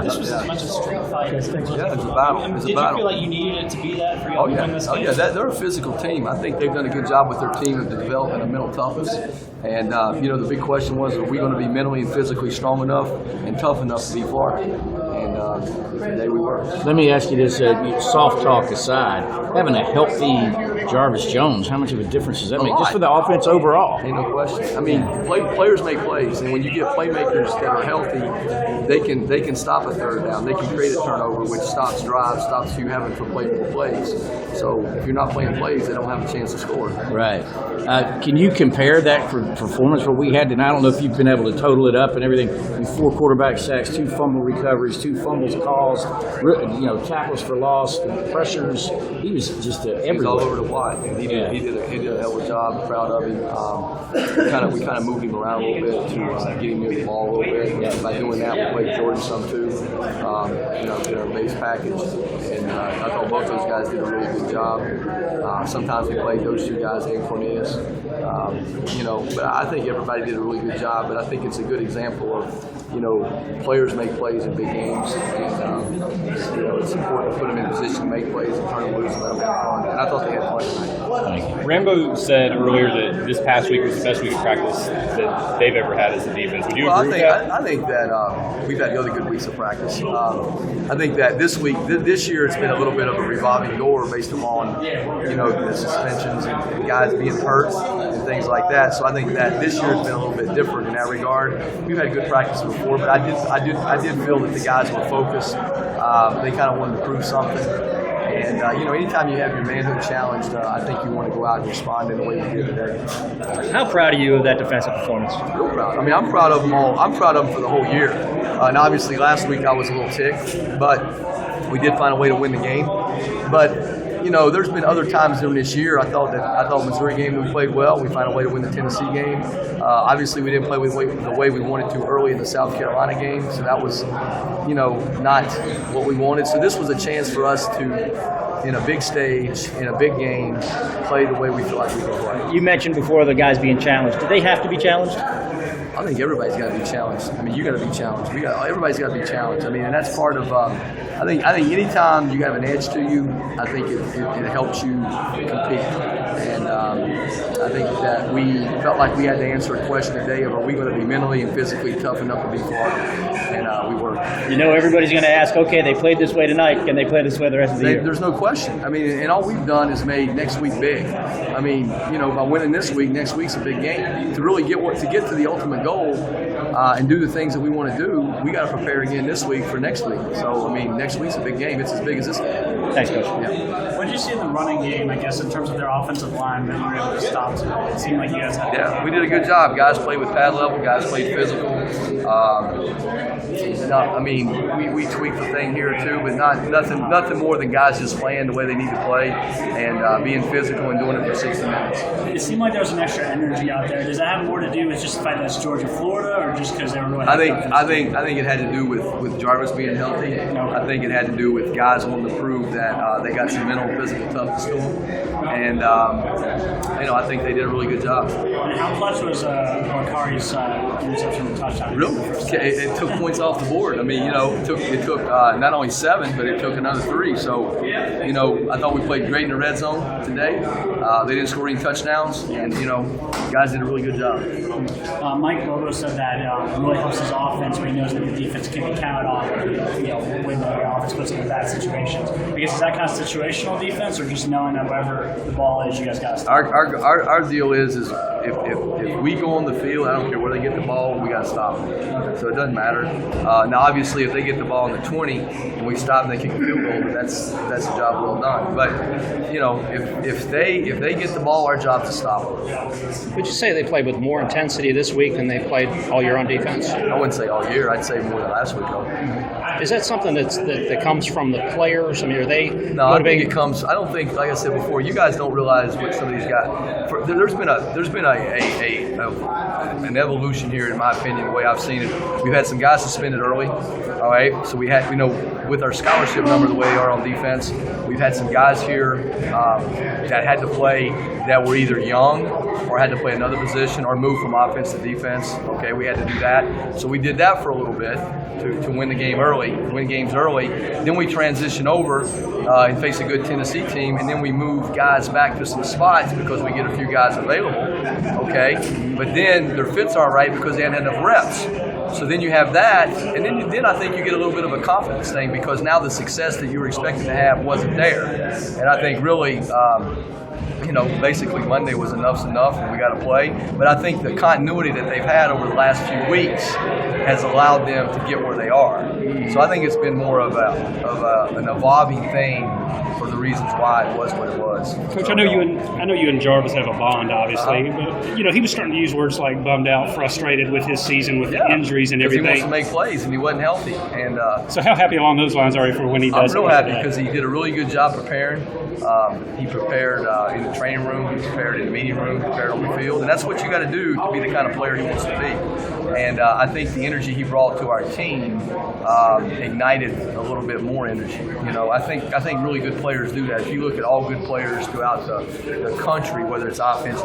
This was as much a street fight as it was. Yeah, it's a battle. It's Did a battle. you feel like you needed it to be that for y'all to win this game? They're a physical team. I think they've done a good job with their team of developing a mental toughness. And the big question was, are we going to be mentally and physically strong enough and tough enough to be Florida? And today we were. Let me ask you this: soft talk aside, having a healthy Jarvis Jones, how much of a difference does that make just for the offense overall? Ain't no question. I mean, players make plays, and when you get playmakers that are healthy, they can stop a third down. They can create a turnover, which stops drives, stops you having to play more plays. So if you're not playing plays, they don't have a chance to score. Right. Can you compare that for performance what we had tonight? I don't know if you've been able to total it up and everything. 4 quarterback sacks, 2 fumble recoveries, 2 fumbles caused, tackles for loss, pressures. He was just everywhere. He's all over the lot. And he did a hell of a job. I'm proud of him. We kind of moved him around a little bit to get him near the ball a little bit. By doing that, we played Jordan some too. Did our base package, and I thought both those guys did a really good job. Sometimes we played those 2 guys in Cornelius. But I think everybody did a really good job. But I think it's a good example of, players make plays in big games, and it's important to put them in position to make plays and turn them loose and let them have fun. And I thought they had fun tonight. Rambo said earlier that this past week was the best week of practice that they've ever had as a defense. Would you agree with that? I think that we've had other good weeks of practice. I think that this year, it's been a little bit of a revolving door based upon, the suspensions and guys being hurt and things like that. So I think that this year has been a little bit different in that regard. We've had good practice before, but I did feel that the guys were focused. They kind of wanted to prove something. And, anytime you have your manhood challenged, I think you want to go out and respond in the way you did today. How proud are you of that defensive performance? Real proud. I mean, I'm proud of them all. I'm proud of them for the whole year. And obviously last week I was a little ticked, but we did find a way to win the game. But there's been other times during this year I thought Missouri game we played well. We found a way to win the Tennessee game. Obviously, we didn't play the way we wanted to early in the South Carolina game, so that was, not what we wanted. So this was a chance for us to, in a big stage, in a big game, play the way we feel like we can play. You mentioned before the guys being challenged. Do they have to be challenged? I think everybody's got to be challenged. I mean, you got to be challenged. Everybody's got to be challenged. I mean, and that's part of. I think anytime you have an edge to you, I think it helps you compete. And I think that we felt like we had to answer a question today of, are we going to be mentally and physically tough enough to be Florida? And we were. Everybody's going to ask, okay, they played this way tonight. Can they play this way the rest of the year? There's no question. I mean, and all we've done is made next week big. I mean, by winning this week, next week's a big game. To really get to the ultimate goal and do the things that we want to do, we got to prepare again this week for next week. So, I mean, next week's a big game. It's as big as this game. Thanks, Coach. Yeah. What did you see in the running game, I guess, in terms of their offensive line that you were able to stop today? It seemed like you guys had we did a good job. Guys played with pad level. Guys played physical. We tweaked the thing here or two, but nothing more than guys just playing the way they need to play and being physical and doing it for 60 minutes. It seemed like there was an extra energy out there. Does that have more to do with just the fact that it's Georgia, Florida, or just because they were really? I think it had to do with Jarvis being healthy. I think it had to do with guys wanting to prove that they got some mental and physical toughness to them, and I think they did a really good job. And how clutch was Bakari's interception and touchdown? Really, it took points off the board. I mean, it took not only 7, but it took another 3. So, I thought we played great in the red zone today. They didn't score any touchdowns, and guys did a really good job. Mike Bobo said that it really helps his offense when he knows that the defense can be counted on. When the offense puts him in bad situations. I guess is that kind of situational defense, or just knowing that wherever the ball is, you guys got to stop? Our deal is if we go on the field, I don't care where they get the ball, we got to stop them. So it doesn't matter. Now, obviously, if they get the ball in the 20 and we stop and they kick the field goal, then that's a job well done. But if they get the ball, our job is to stop them. Would you say they played with more intensity this week than they played all year on defense? I wouldn't say all year. I'd say more than last week, though. Is that something that comes from the players? I mean, are they No, I think it comes. I don't think, like I said before, you guys don't realize what some of these guys. There's been an evolution here, in my opinion, the way I've seen it. We've had some guys suspended early, all right? So we had, with our scholarship number the way they are on defense, we've had some guys here that had to play that were either young or had to play another position or move from offense to defense. Okay, we had to do that. So we did that for a little bit to win the game early, win games early. Then we transition over and face a good Tennessee team, and then we move guys back to some spots because we get a few guys available. Okay, but then their fits aren't right because they hadn't had enough reps. So then you have that, and then I think you get a little bit of a confidence thing because now the success that you were expecting to have wasn't there. And I think really, basically Monday was enough's enough and we got to play. But I think the continuity that they've had over the last few weeks has allowed them to get where they are. So I think it's been more of an evolving thing for the reasons why it was what it was. Coach, I know you and Jarvis have a bond, obviously, but he was starting to use words like bummed out, frustrated with his season, with the injuries and everything. He wants to make plays and he wasn't healthy. And so how happy along those lines are you for when he does? I'm real happy because he did a really good job preparing. He prepared in the training room, he prepared in the meeting room, he prepared on the field, and that's what you got to do to be the kind of player he wants to be. And I think the energy he brought to our team ignited a little bit more energy. I think really good players do that. If you look at all good players throughout the country, whether it's offense